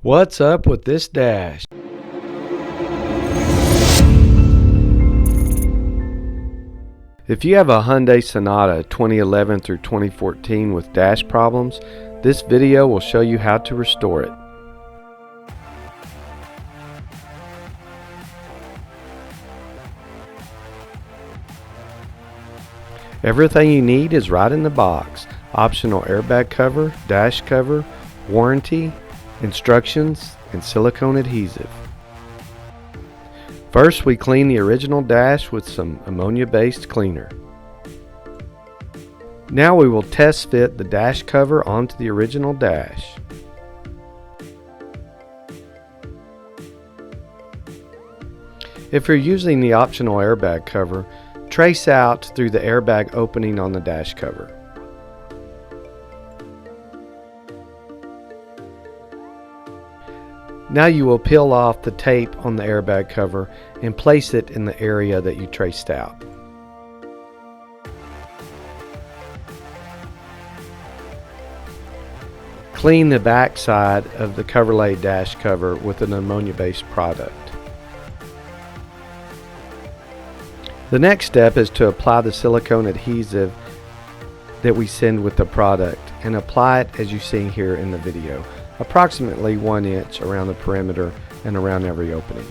What's up with this dash? If you have a Hyundai Sonata 2011 through 2014 with dash problems, this video will show you how to restore it. Everything you need is right in the box. Optional airbag cover, dash cover, warranty, instructions, and silicone adhesive. First, we clean the original dash with some ammonia-based cleaner. Now we will test fit the dash cover onto the original dash. If you're using the optional airbag cover, trace out through the airbag opening on the dash cover. Now you will peel off the tape on the airbag cover and place it in the area that you traced out. Clean the back side of the Coverlay dash cover with an ammonia-based product. The next step is to apply the silicone adhesive that we send with the product and apply it as you see here in the video, approximately 1 inch around the perimeter and around every opening.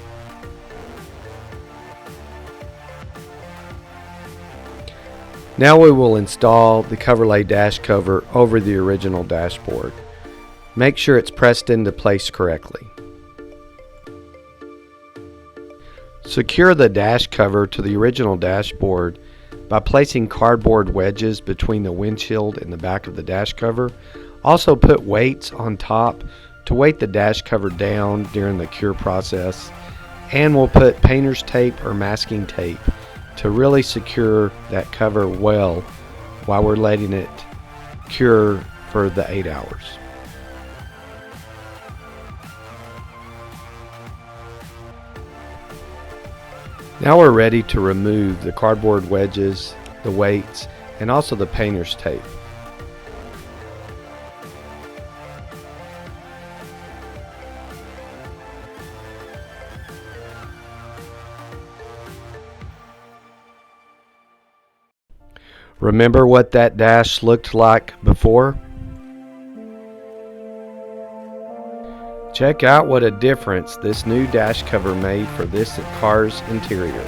Now we will install the Coverlay dash cover over the original dashboard. Make sure it's pressed into place correctly. Secure the dash cover to the original dashboard by placing cardboard wedges between the windshield and the back of the dash cover. Also put weights on top to weight the dash cover down during the cure process, and we'll put painter's tape or masking tape to really secure that cover well while we're letting it cure for the 8 hours. Now we're ready to remove the cardboard wedges, the weights, and also the painter's tape. Remember what that dash looked like before? Check out what a difference this new dash cover made for this car's interior.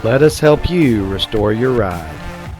Let us help you restore your ride.